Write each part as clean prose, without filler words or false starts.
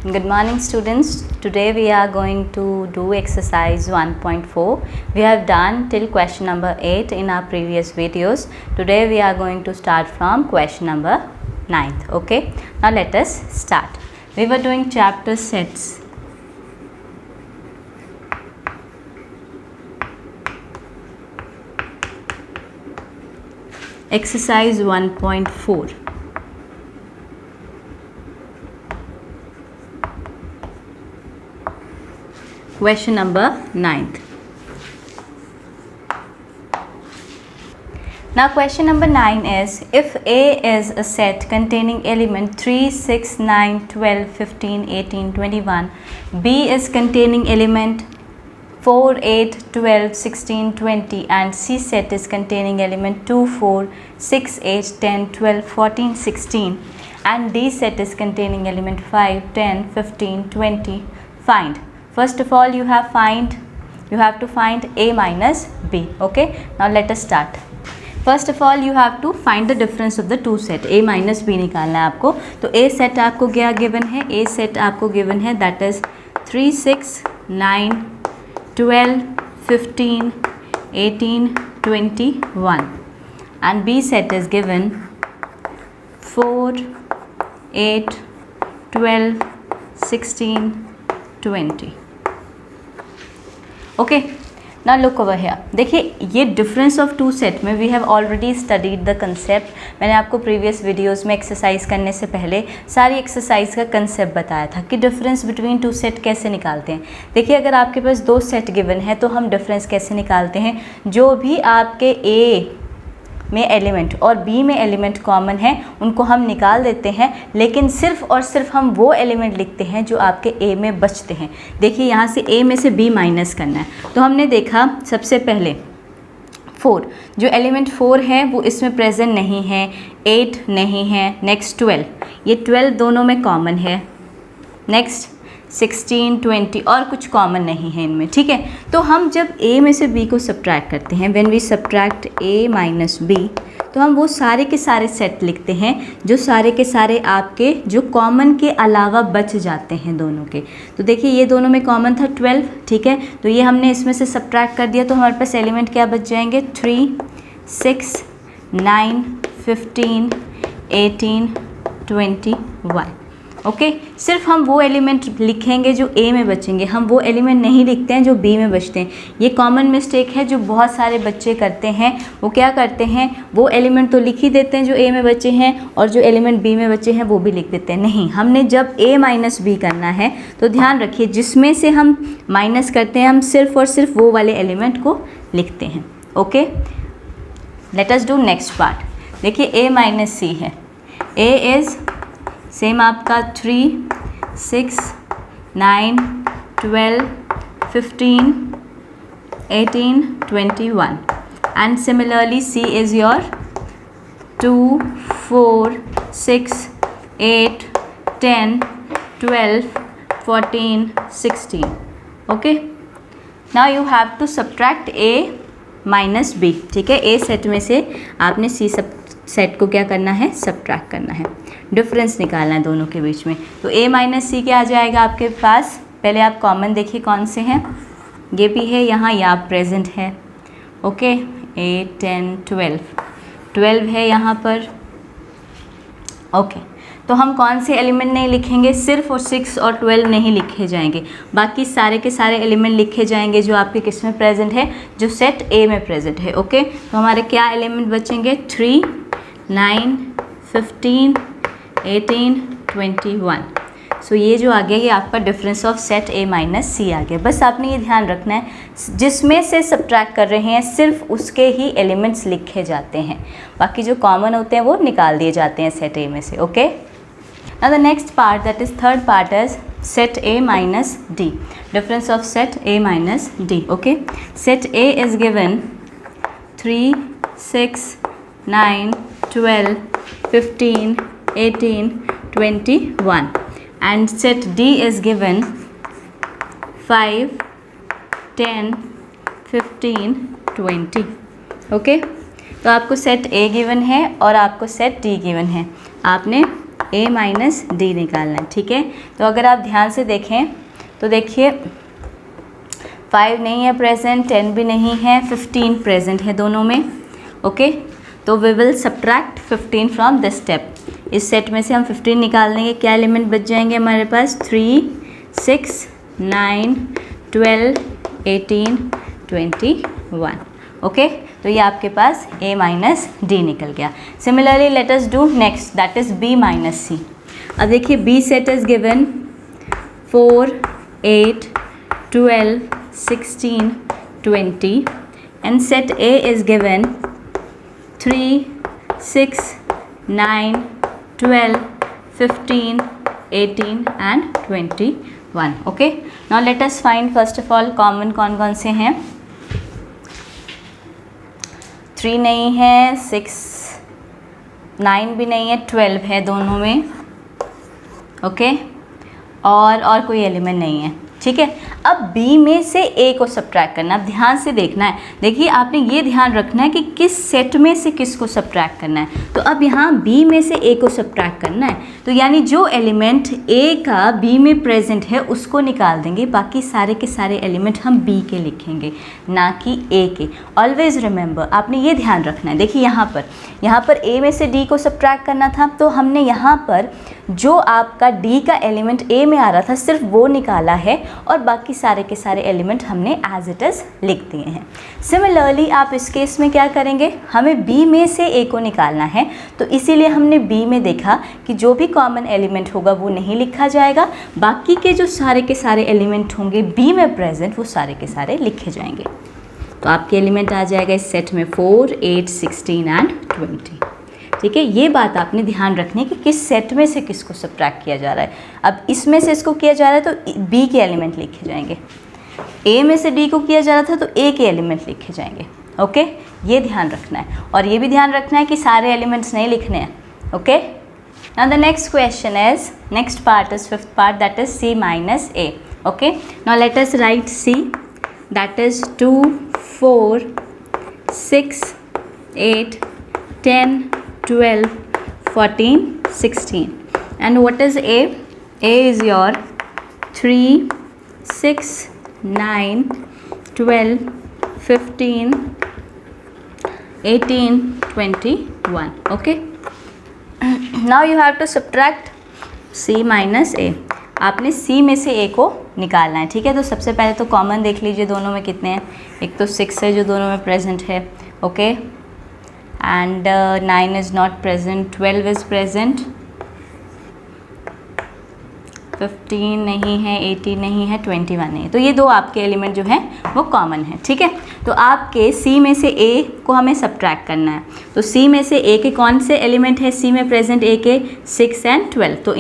Good morning students. Today we are going to do exercise 1.4. We have done till question number 8 in our previous videos. Today we are going to start from question number 9. Okay. Now let us start. We were doing chapter sets. Exercise 1.4. Question number 9th. Now question number 9 is, if A is a set containing element 3, 6, 9, 12, 15, 18, 21, B is containing element 4, 8, 12, 16, 20 and C set is containing element 2, 4, 6, 8, 10, 12, 14, 16 and D set is containing element 5, 10, 15, 20, find. First of all you have to find A minus B. Okay, now let us start. First of all you have to find the difference of the two set. A minus B निकालना है आपको. तो A set आपको क्या given है? A set आपको given है that is 3, 6, 9, 12, 15, 18, 21 and B set is given 4, 8, 12, 16, 20. Okay, now look over here. देखिए ये डिफरेंस ऑफ टू सेट में we have already studied the concept. मैंने आपको प्रीवियस वीडियोस में एक्सरसाइज करने से पहले सारी एक्सरसाइज का कंसेप्ट बताया था कि डिफरेंस बिटवीन टू सेट कैसे निकालते हैं. देखिए अगर आपके पास दो सेट गिवन है तो हम डिफरेंस कैसे निकालते हैं. जो भी आपके ए में एलिमेंट और बी में एलिमेंट कॉमन है उनको हम निकाल देते हैं, लेकिन सिर्फ और सिर्फ हम वो एलिमेंट लिखते हैं जो आपके ए में बचते हैं. देखिए यहाँ से ए में से बी माइनस करना है. तो हमने देखा सबसे पहले 4, जो एलिमेंट 4 है वो इसमें प्रेजेंट नहीं है, 8 नहीं है, नेक्स्ट 12, ये 12 दोनों में कॉमन है, नेक्स्ट 16, 20 और कुछ कॉमन नहीं है इनमें. ठीक है, तो हम जब A में से B को सब्ट्रैक्ट करते हैं, when we subtract A minus B, तो हम वो सारे के सारे सेट लिखते हैं जो सारे के सारे आपके जो कॉमन के अलावा बच जाते हैं दोनों के. तो देखिए ये दोनों में कॉमन था 12. ठीक है, तो ये हमने इसमें से सब्ट्रैक्ट कर दिया तो हमारे पास एलिमेंट क्या बच जाएंगे 3, 6, 9, 15, 18, 21. ओके, सिर्फ हम वो एलिमेंट लिखेंगे जो ए में बचेंगे, हम वो एलिमेंट नहीं लिखते हैं जो बी में बचते हैं. ये कॉमन मिस्टेक है जो बहुत सारे बच्चे करते हैं. वो क्या करते हैं, वो एलिमेंट तो लिख ही देते हैं जो ए में बचे हैं और जो एलिमेंट बी में बचे हैं वो भी लिख देते हैं. नहीं, हमने जब ए माइनस बी करना है तो ध्यान रखिए जिसमें से हम माइनस करते हैं हम सिर्फ और सिर्फ वो वाले एलिमेंट को लिखते हैं. Okay, let us do next part. देखिए ए माइनस सी है. ए इज़ सेम आपका 3, 6, 9, 12, 15, 18, 21 and similarly C is your 2, 4, 6, 8, 10, 12, 14, 16. Okay, now you have to subtract A minus B. ठीक है, A सेट में से आपने C सेट को क्या करना है, सब्ट्रैक्ट करना है, डिफरेंस निकालना है दोनों के बीच में. तो A माइनस सी क्या आ जाएगा आपके पास. पहले आप कॉमन देखिए कौन से हैं. ये भी है यहाँ, या प्रेजेंट है. ओके, 8, 10, 12 है यहाँ पर. ओके, तो हम कौन से एलिमेंट नहीं लिखेंगे, सिर्फ और 6 और 12 नहीं लिखे जाएंगे, बाकी सारे के सारे एलिमेंट लिखे जाएंगे जो आपके किस में प्रेजेंट है, जो सेट ए में प्रेजेंट है. ओके, तो हमारे क्या एलिमेंट बचेंगे 3, 9, 15, 18, 21. सो ये जो आ गया ये आपका difference of set A minus C आ गया. बस आपने ये ध्यान रखना है जिसमें से सब्ट्रैक्ट कर रहे हैं सिर्फ उसके ही एलिमेंट्स लिखे जाते हैं, बाकी जो कॉमन होते हैं वो निकाल दिए जाते हैं सेट ए में से. Okay, now the next part that is third part is set A minus D. Difference of set A minus D. Okay, set A is given 3, 6, 9, 12, 15, 18, 21 and set D is given 5, 10, 15, 20. Okay, तो आपको set ए given है और आपको set D given है. आपने A minus D निकालना है, ठीक है। तो अगर आप ध्यान से देखें तो देखिए 5 नहीं है प्रेजेंट, 10 भी नहीं है, 15 प्रेजेंट है दोनों में, ओके। तो we will subtract 15 from this step. इस सेट में से हम 15 निकाल देंगे, क्या एलिमेंट बच जाएंगे हमारे पास, 3, 6, 9, 12, 18, 21, ओके। तो ये आपके पास A माइनस D निकल गया। Similarly let us do next, that is B minus C। अब देखिए B set is given 4, 8, 12, 16, 20 and set A is given 3, 6, 9, 12, 15, 18 and 21, okay। Now let us find first of all common कौन कौन से हैं। 3 नहीं है, 6, 9 भी नहीं है, 12 है दोनों में, ओके। और कोई एलिमेंट नहीं है, ठीक है। अब B में से A को सब्ट्रैक्ट करना, अब ध्यान से देखना है। देखिए आपने ये ध्यान रखना है कि किस सेट में से किसको सब्ट्रैक्ट करना है। तो अब यहाँ B में से A को सब्ट्रैक्ट करना है, तो यानी जो एलिमेंट A का B में प्रेजेंट है उसको निकाल देंगे, बाकी सारे के सारे एलिमेंट हम B के लिखेंगे, ना कि A के। ऑलवेज रिमेंबर, आपने ये ध्यान रखना है। देखिए यहाँ पर A में से D को सब्ट्रैक्ट करना था, तो हमने यहाँ पर जो आपका D का एलिमेंट A में आ रहा था सिर्फ वो निकाला है, और बाकी सारे के सारे एलिमेंट हमने एज इट इज़ लिख दिए हैं। सिमिलरली आप इस केस में क्या करेंगे, हमें B में से A को निकालना है, तो इसीलिए हमने B में देखा कि जो भी कॉमन एलिमेंट होगा वो नहीं लिखा जाएगा, बाकी के जो सारे के सारे एलिमेंट होंगे B में प्रेजेंट वो सारे के सारे लिखे जाएंगे। तो आपके एलिमेंट आ जाएगा इस सेट में 4, 8, 16 एंड 20, ठीक है। ये बात आपने ध्यान रखनी है कि किस सेट में से किसको सब्ट्रैक्ट किया जा रहा है। अब इसमें से इसको किया जा रहा है तो B के एलिमेंट लिखे जाएंगे, A में से D को किया जा रहा था तो A के एलिमेंट लिखे जाएंगे, ओके। ये ध्यान रखना है, और ये भी ध्यान रखना है कि सारे एलिमेंट्स नहीं लिखने हैं, okay. Now the next question is, next part is fifth part, that is C minus A, okay. Now let us right C, that is 2, 4, 6, 8, 10, 12, 14, 16, and what is A? A is your 3, 6, 9, 12, 15, 18, 21, okay। Now you have to subtract C minus A। आपने C में से A को निकालना है, ठीक है। तो सबसे पहले तो कॉमन देख लीजिए दोनों में कितने हैं। एक तो 6 है जो दोनों में प्रेजेंट है, okay, and 9 is not present, 12 is present, 15 नहीं है, 18 नहीं है, 21 नहीं है। तो ये दो आपके एलिमेंट जो हैं वो कॉमन है, ठीक है। तो आपके C में से A को हमें सब्ट्रैक्ट करना है। तो C में से A के कौन से एलिमेंट है C में प्रेजेंट, A के 6 एंड 12, तो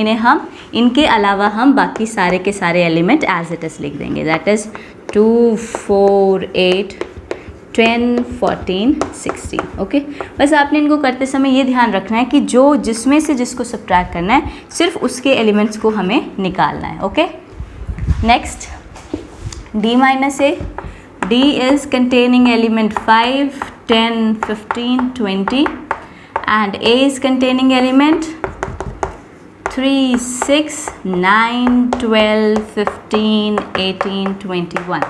इनके अलावा हम बाकी सारे के सारे एलिमेंट एज इट इज़ लिख देंगे, दैट इज़ 2, 4, 8, 10, 14, 16, ओके। बस आपने इनको करते समय ये ध्यान रखना है कि जो जिसमें से जिसको सब्ट्रैक्ट करना है सिर्फ उसके एलिमेंट्स को हमें निकालना है, okay. Next D minus A। D is containing element 5, 10, 15, 20 and A is containing element 3, 6, 9, 12, 15, 18, 21।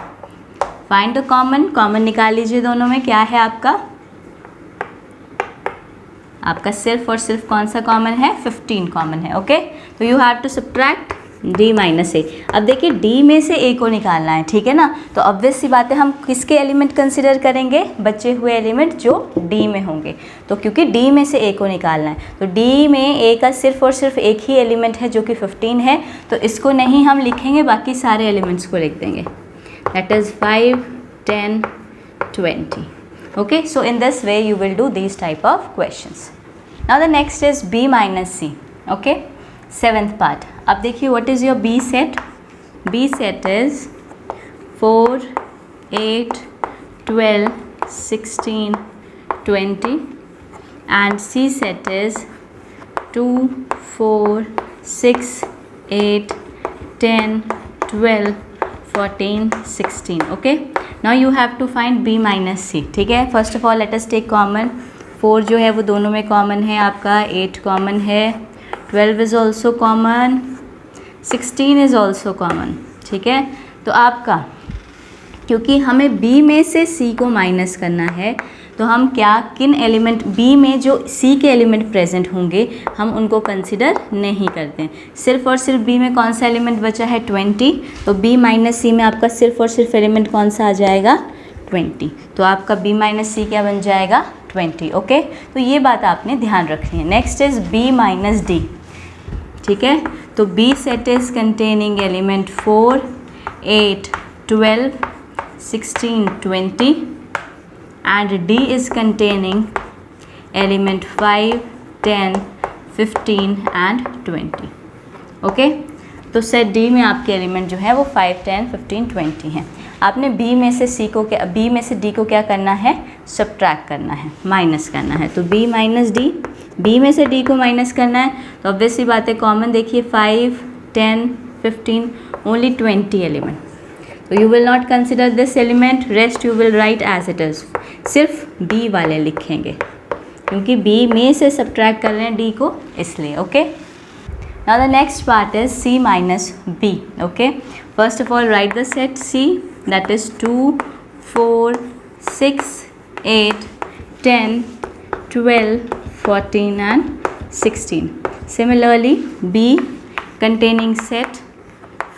Find the common निकाल लीजिए दोनों में। क्या है आपका सिर्फ और सिर्फ कौन सा कॉमन है, 15 कॉमन है, ओके। तो you have to subtract D minus A। अब देखिए D में से A को निकालना है, ठीक है ना। तो ऑब्वियस सी बात है, हम किसके एलिमेंट कंसिडर करेंगे, बचे हुए एलिमेंट जो D में होंगे। तो क्योंकि D में से A को निकालना है, तो D में A का सिर्फ और सिर्फ एक ही एलिमेंट है जो कि 15 है, तो इसको नहीं हम लिखेंगे, बाकी सारे एलिमेंट्स को लिख देंगे, that is 5, 10, 20, okay। So in this way you will do these type of questions. Now the next is B minus C, okay, seventh part। अब देखिए what is your B set? B set is 4, 8, 12, 16, 20 and C set is 2, 4, 6, 8, 10, 12, 14, 16, okay। Now you have to find B minus C, ठीक है। First of all let us take common. 4 जो है वो दोनों में common है आपका, 8 कॉमन है, 12 is also common, 16 is also common. ठीक है, तो आपका क्योंकि हमें B में से C को माइनस करना है, तो हम क्या किन एलिमेंट B में जो C के एलिमेंट प्रेजेंट होंगे हम उनको कंसिडर नहीं करते हैं। सिर्फ और सिर्फ B में कौन सा एलिमेंट बचा है 20, तो B माइनस C में आपका सिर्फ और सिर्फ एलिमेंट कौन सा आ जाएगा 20, तो आपका B माइनस C क्या बन जाएगा 20। ओके, तो ये बात आपने ध्यान रखनी है। Next is B minus D। ठीक है, तो B set is containing element 4, 8, 12, 16, 20 and D is containing element 5, 10, 15 and 20। Okay, तो सेट D में आपके एलिमेंट जो है वो 5, 10, 15, 20 हैं। आपने B में से D को क्या करना है, सब्ट्रैक्ट करना है, माइनस करना है। तो B माइनस D, B में से D को माइनस करना है, तो ऑब्वियसली बात है कॉमन देखिए 5, 10, 15, ओनली 20 एलिमेंट। तो you will not consider this element, rest you will write as it is. सिर्फ B वाले लिखेंगे क्योंकि B में से सब्ट्रैक्ट कर रहे हैं D को, इसलिए। Okay, now the next part is C minus B। Okay, first of all right the set C, that is 2, 4, 6, 8, 10, 12, 14 and 16. Similarly, B containing set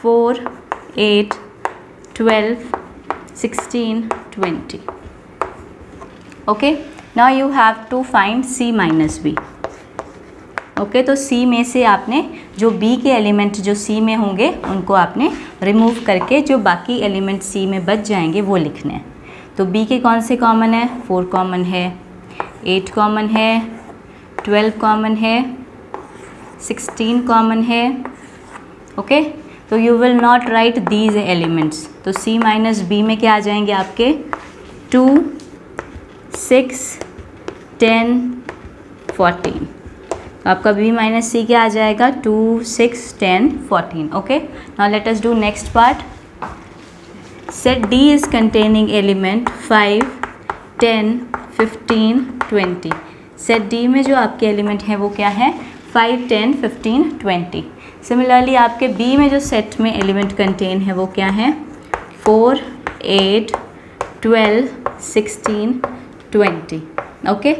4, 8, 12, 16, 20. Okay, now you have to find C minus B. Okay, तो C में से आपने जो B के element जो C में होंगे उनको आपने रिमूव करके जो बाकी एलिमेंट C में बच जाएंगे वो लिखने हैं। तो B के कौन से कॉमन है, 4 कॉमन है, 8 कॉमन है, 12 कॉमन है, 16 कॉमन है। ओके, तो you will not right these elements. तो C माइनस B में क्या आ जाएंगे आपके 2, 6, 10, 14। तो आपका B माइनस C क्या आ जाएगा 2, 6, 10, 14। Okay, now let us do next part. Set D is containing element 5, 10, 15, 20। Set D में जो आपके एलिमेंट हैं वो क्या है 5, 10, 15, 20। सिमिलरली आपके B में जो सेट में एलिमेंट कंटेन है वो क्या है 4, 8, 12, 16, 20। Okay,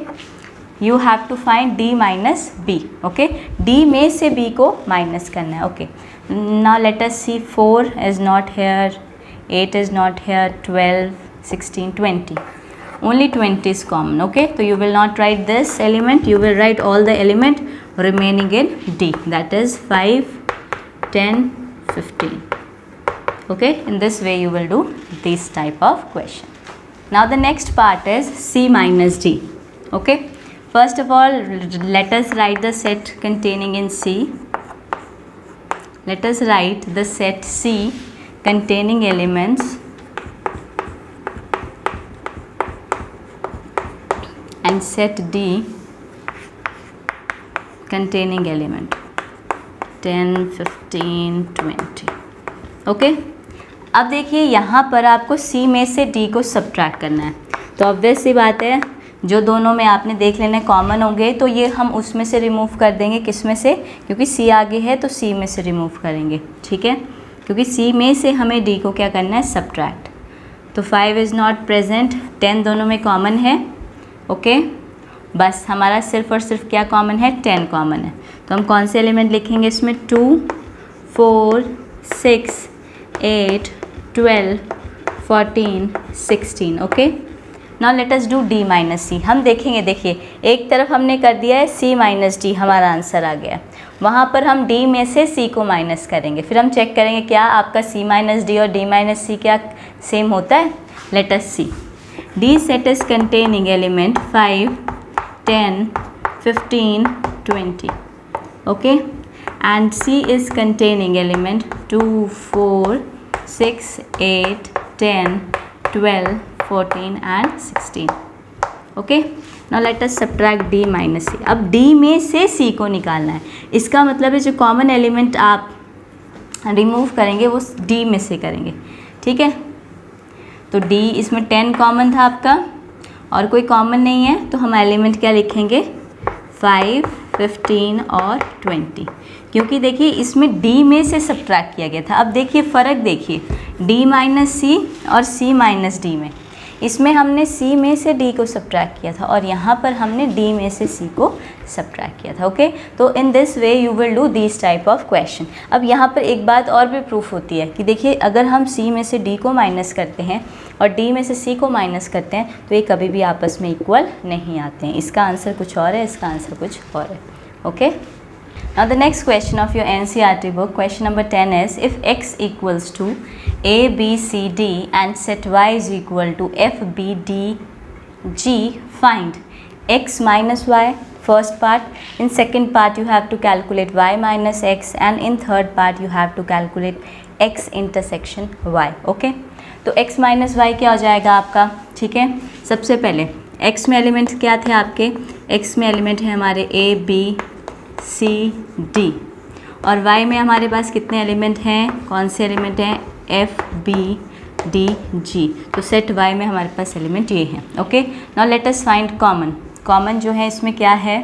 you have to find D minus B। Okay, D में से B को माइनस करना है। Okay, now let us see 4 is not here, 8 is not here, 12, 16, 20, only 20 is common. Okay, so you will not write this element, you will write all the element remaining in D, that is 5, 10, 15. Okay, in this way you will do this type of question. Now the next part is C minus D. Okay, first of all let us write the set containing in C. Let us write the set C containing elements and set D containing element 10, 15, 20. Okay, अब देखिए यहाँ पर आपको C में से D को subtract करना है। तो ऑब्वियस सी बात है जो दोनों में आपने देख लेना कॉमन होंगे तो ये हम उसमें से रिमूव कर देंगे, किस में से, क्योंकि C आगे है तो C में से रिमूव करेंगे। ठीक है, क्योंकि C में से हमें D को क्या करना है सब्ट्रैक्ट। तो 5 इज़ नॉट प्रेजेंट, 10 दोनों में कॉमन है। ओके, बस हमारा सिर्फ और सिर्फ क्या कॉमन है 10 कॉमन है। तो हम कौन से एलिमेंट लिखेंगे इसमें 2, 4, 6, 8, 12, 14, 16। Okay, now let us do D minus C। हम देखेंगे, देखिए एक तरफ हमने कर दिया है C माइनस D, हमारा आंसर आ गया। वहाँ पर हम D में से C को माइनस करेंगे, फिर हम चेक करेंगे क्या आपका C माइनस D और D माइनस C क्या सेम होता है। Let us see. D set is containing element 5, 10, 15, 20. Okay, and C is containing element 2, 4, 6, 8, 10, 12, 14 and 16. Okay, now let us subtract D minus C. अब D में से C को निकालना है। इसका मतलब है जो कॉमन एलिमेंट आप रिमूव करेंगे वो D में से करेंगे। ठीक है, तो D इसमें 10 कॉमन था आपका और कोई कॉमन नहीं है, तो हम एलिमेंट क्या लिखेंगे 5, 15 और 20, क्योंकि देखिए इसमें D में से सब्ट्रैक्ट किया गया था। अब देखिए फ़र्क देखिए, D माइनस C और C माइनस D में, इसमें हमने C में से D को सब्ट्रैक्ट किया था और यहाँ पर हमने D में से C को सब्ट्रैक्ट किया था। ओके, तो in this way you will do this type of question. अब यहाँ पर एक बात और भी प्रूफ होती है कि देखिए अगर हम C में से D को माइनस करते हैं और D में से C को माइनस करते हैं तो ये कभी भी आपस में इक्वल नहीं आते हैं। इसका आंसर कुछ और है, इसका आंसर कुछ और है। Okay, now the next question of your NCERT book, question number 10 is, if x equals to a, b, c, d and set y is equal to f, b, d, g, find x minus y, first part. In second part you have to calculate y minus x and in third part you have to calculate x intersection y. Okay, तो x minus y क्या हो जाएगा आपका? ठीक है, सबसे पहले x में एलिमेंट क्या थे आपके? x में एलिमेंट है हमारे a, b, C, D और y में हमारे पास कितने एलिमेंट हैं? कौन से एलिमेंट हैं? F, B, D, G। तो सेट y में हमारे पास एलिमेंट ये हैं। Okay, now let us find common. Common जो है इसमें क्या है?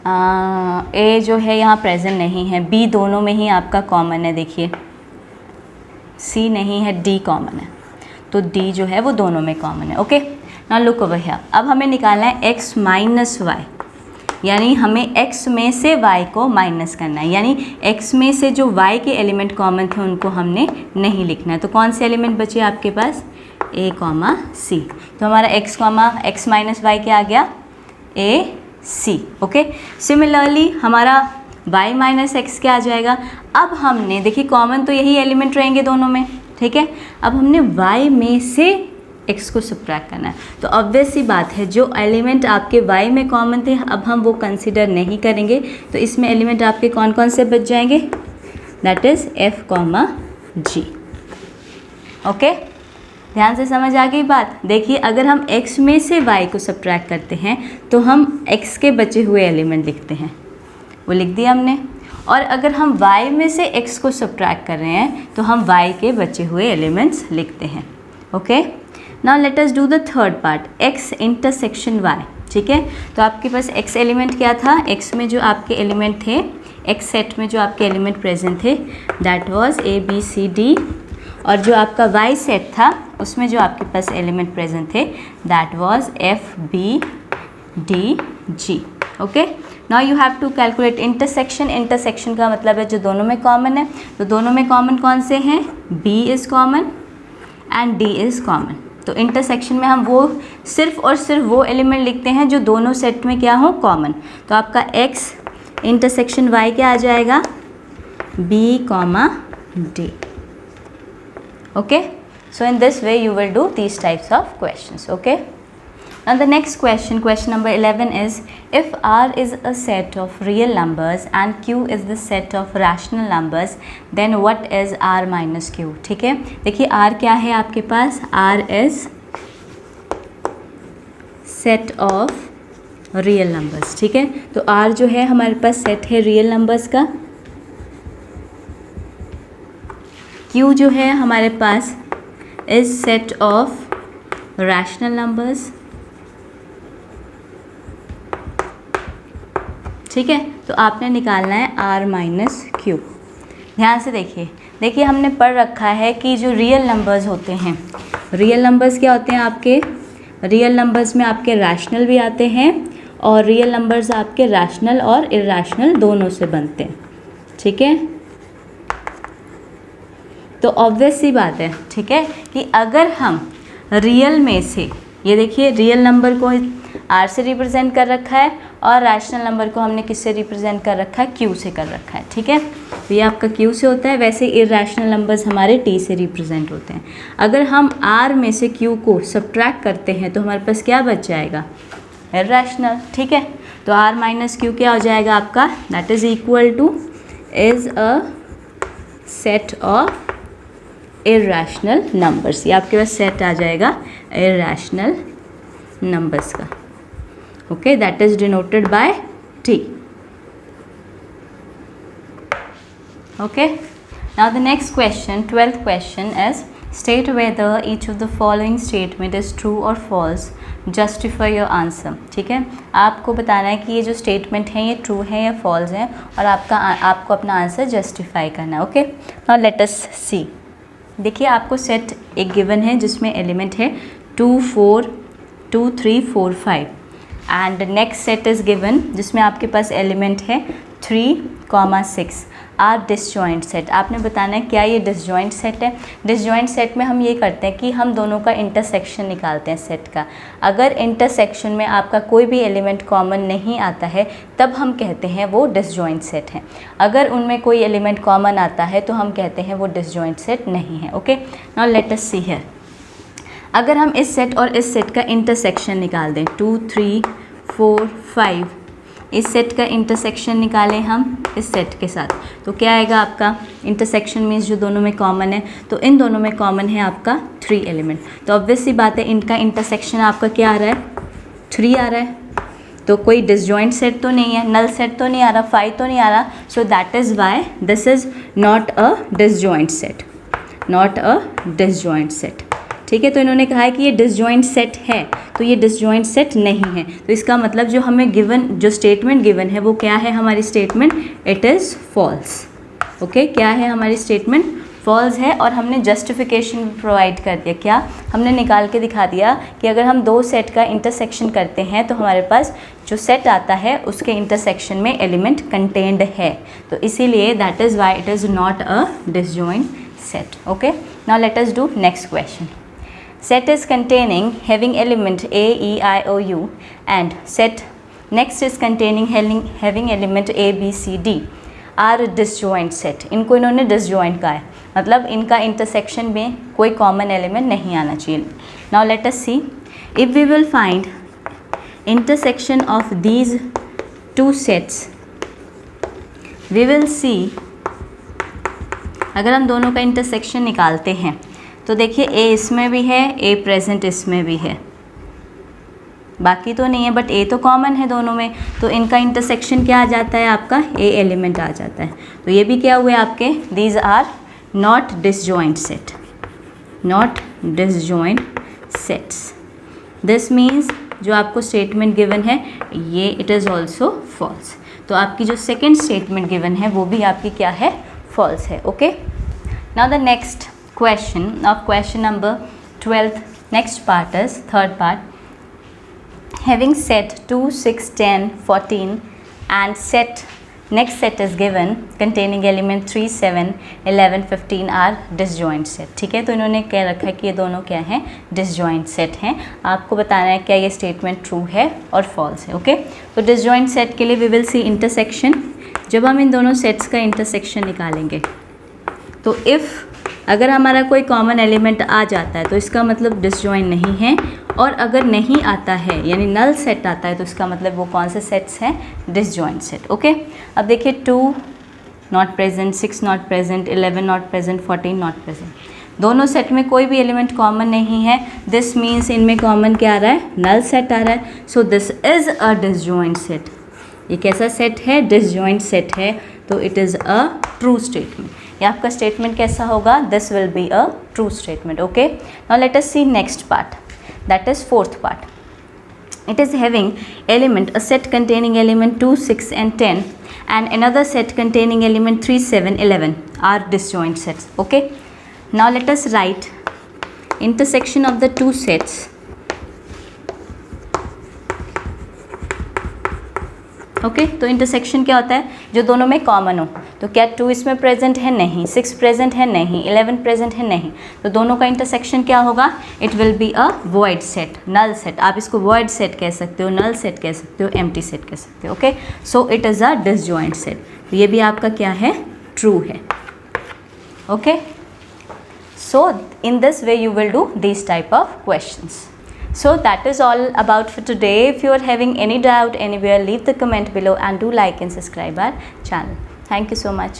A जो है यहाँ प्रेजेंट नहीं है, B दोनों में ही आपका कॉमन है। देखिए C नहीं है, D कॉमन है, तो D जो है वो दोनों में कॉमन है। Okay, now look over here. अब हमें निकालना है x माइनस वाई, यानी हमें x में से y को माइनस करना है, यानी x में से जो y के एलिमेंट कॉमन थे उनको हमने नहीं लिखना है। तो कौन से एलिमेंट बचे आपके पास? a, c। तो हमारा x माइनस वाई क्या आ गया? a, c। ओके, सिमिलरली हमारा y माइनस एक्स क्या आ जाएगा? अब हमने देखिए कॉमन तो यही एलिमेंट रहेंगे दोनों में, ठीक है। अब हमने y में से x को सब्ट्रैक्ट करना है, तो ऑब्वियस सी बात है जो एलिमेंट आपके y में कॉमन थे अब हम वो कंसिडर नहीं करेंगे। तो इसमें एलिमेंट आपके कौन कौन से बच जाएंगे? That is f, g। Okay, ध्यान से समझ आ गई बात। देखिए अगर हम x में से y को सब्ट्रैक्ट करते हैं तो हम x के बचे हुए एलिमेंट लिखते हैं, वो लिख दिया हमने। और अगर हम y में से x को सब्ट्रैक्ट कर रहे हैं तो हम y के बचे हुए एलिमेंट्स लिखते हैं। Okay, now let us do the third part, x intersection y। ठीक है, तो आपके पास x एलिमेंट क्या था? x में जो आपके एलिमेंट थे, x सेट में जो आपके एलिमेंट प्रेजेंट थे that was a, b, c, d, और जो आपका y सेट था उसमें जो आपके पास एलिमेंट प्रेजेंट थे that was f, b, d, g। Okay, now you have to calculate intersection. Intersection का मतलब है जो दोनों में कॉमन है, तो दोनों में कॉमन कौन से हैं? b is common and d is common. तो इंटरसेक्शन में हम वो सिर्फ और सिर्फ वो एलिमेंट लिखते हैं जो दोनों सेट में क्या हो? कॉमन। तो आपका x इंटरसेक्शन y क्या आ जाएगा? b, d। Okay, so in this way you will do these types of questions. Okay, now the next question, question number 11 is, if R is a set of real numbers and Q is the set of rational numbers, then what is R minus Q? ठीक है, देखिए R क्या है आपके पास? R is set of real numbers। ठीक है, तो R जो है हमारे पास सेट है रियल नंबर्स का। Q जो है हमारे पास is set of rational numbers. ठीक है, तो आपने निकालना है R माइनस Q। ध्यान से देखिए हमने पढ़ रखा है कि जो रियल नंबर्स होते हैं, रियल नंबर्स क्या होते हैं आपके? रियल नंबर्स में आपके रैशनल भी आते हैं और रियल नंबर्स आपके रैशनल और इरैशनल दोनों से बनते हैं। ठीक है, तो ऑब्वियस सी बात है, ठीक है, कि अगर हम रियल में से, ये देखिए रियल नंबर को R से रिप्रेजेंट कर रखा है और रैशनल नंबर को हमने किससे रिप्रेजेंट कर रखा है? Q से कर रखा है। ठीक है, तो ये आपका Q से होता है, वैसे इरैशनल नंबर्स हमारे T से रिप्रेजेंट होते हैं। अगर हम R में से Q को सब्ट्रैक्ट करते हैं तो हमारे पास क्या बच जाएगा? इरैशनल। ठीक है, तो R माइनस Q क्या हो जाएगा आपका? That is equal two is a set of irrational numbers. ये आपके पास सेट आ जाएगा इरैशनल नंबर्स का। Okay, that is denoted by T। Okay, now the next question, 12th question is, state whether each of the following statement is true or false justify your answer. ठीक है, आपको बताना है कि ये जो स्टेटमेंट है ये ट्रू है या फॉल्स है, और आपको अपना आंसर जस्टिफाई करना है। ओके, नाउ लेट अस सी। देखिए आपको सेट एक गिवन है जिसमें एलिमेंट है 2 4 2 3 4 5 and next set is given जिसमें आपके पास एलिमेंट है 3, 6 आर डिसजॉइंट सेट। आपने बताना है क्या ये डिसजॉइंट सेट है। डिसजॉइंट सेट में हम ये करते हैं कि हम दोनों का इंटरसेक्शन निकालते हैं सेट का। अगर इंटरसेक्शन में आपका कोई भी एलिमेंट कॉमन नहीं आता है तब हम कहते हैं वो डिसजॉइंट सेट है। अगर उनमें कोई एलिमेंट कॉमन आता है तो हम कहते हैं वो डिसजॉइंट सेट नहीं है। Okay, now let us see here. अगर हम इस सेट और इस सेट का इंटरसेक्शन निकाल दें 2 3 4 5, इस सेट का इंटरसेक्शन निकालें हम इस सेट के साथ, तो क्या आएगा आपका इंटरसेक्शन मीन्स जो दोनों में कॉमन है, तो इन दोनों में कॉमन है आपका 3 एलिमेंट। तो ऑब्वियस सी बात है इनका इंटरसेक्शन आपका क्या आ रहा है 3 आ रहा है, तो कोई डिसजॉइंट सेट तो नहीं है, नल सेट तो नहीं आ रहा, 5 तो नहीं आ रहा। So that is why this is not a disjoint set, not a disjoint set. ठीक है, तो इन्होंने कहा है कि ये डिसजॉइंट सेट है, तो ये डिसजॉइंट सेट नहीं है। तो इसका मतलब जो हमें गिवन जो स्टेटमेंट गिवन है वो क्या है हमारी statement, it is false. Okay, क्या है हमारी स्टेटमेंट, फॉल्स है। और हमने जस्टिफिकेशन प्रोवाइड कर दिया, क्या हमने निकाल के दिखा दिया कि अगर हम दो सेट का इंटरसेक्शन करते हैं तो हमारे पास जो सेट आता है उसके इंटरसेक्शन में एलिमेंट कंटेन्ड है, तो इसीलिए that is why it is not a disjoint set. Okay, now let us do next question. Set is containing having element A, E, I, O, U and set next is containing having element A, B, C, D are disjoint set। इनको इन्होंने disjoint कहा है, मतलब इनका intersection में कोई common element नहीं आना चाहिए। Now let us see if we will find intersection of these two sets, we will see अगर हम दोनों का intersection निकालते हैं तो देखिए A इसमें भी है, A प्रेजेंट इसमें भी है, बाकी तो नहीं है बट A तो कॉमन है दोनों में, तो इनका इंटरसेक्शन क्या आ जाता है आपका A एलिमेंट आ जाता है। तो ये भी क्या हुए आपके, these are not disjoint set, not disjoint sets. This means जो आपको स्टेटमेंट गिवन है ये इट इज़ ऑल्सो फॉल्स। तो आपकी जो सेकेंड स्टेटमेंट गिवन है वो भी आपकी क्या है, फॉल्स है। Okay, now the next question of question number 12th, next part is third part, having set 2 6 10 14 and set next set is given containing element 3 7 11 15 are disjoint set। ठीक है, तो इन्होंने क्या रखा है कि ये दोनों क्या हैं, disjoint set हैं। आपको बताना है क्या ये स्टेटमेंट ट्रू है और फॉल्स है। ओके, तो disjoint set के लिए we will see intersection। जब हम इन दोनों सेट्स का इंटरसेक्शन निकालेंगे तो इफ़ अगर हमारा कोई कॉमन एलिमेंट आ जाता है तो इसका मतलब डिसजॉइंट नहीं है, और अगर नहीं आता है यानी नल सेट आता है तो इसका मतलब वो कौन से सेट्स हैं, डिसजॉइंट सेट। ओके, अब देखिए 2 not present, 6 not present, 11 not present, 14 not present, दोनों सेट में कोई भी एलिमेंट कॉमन नहीं है। दिस मीन्स इनमें कॉमन क्या आ रहा है, नल सेट आ रहा है। So this is a disjoint set. ये कैसा सेट है, डिसजॉइंट सेट है, तो it is a true statement. ये आपका स्टेटमेंट कैसा होगा, this will be a true statement. Okay, now let us see next part, that is fourth part. It is having element a set containing element 2 6 and 10 and another set containing element 3 7 11 are disjoint sets। okay, now let us write intersection of the two sets। Okay, तो intersection क्या होता है, जो दोनों में common हो। तो क्या 2 इसमें प्रेजेंट है, नहीं, 6 प्रेजेंट है, नहीं, 11 प्रेजेंट है, नहीं, तो दोनों का इंटरसेक्शन क्या होगा, it will be a void set, null set. आप इसको वॉइड सेट कह सकते हो, नल सेट कह सकते हो, एम्प्टी सेट कह सकते हो। Okay, so it is a disjoint set. तो ये भी आपका क्या है, ट्रू है। Okay, so in this way you will do this type of questions. So that is all about for today. If you are having any doubt anywhere, leave the comment below and do like and subscribe our channel. Thank you so much.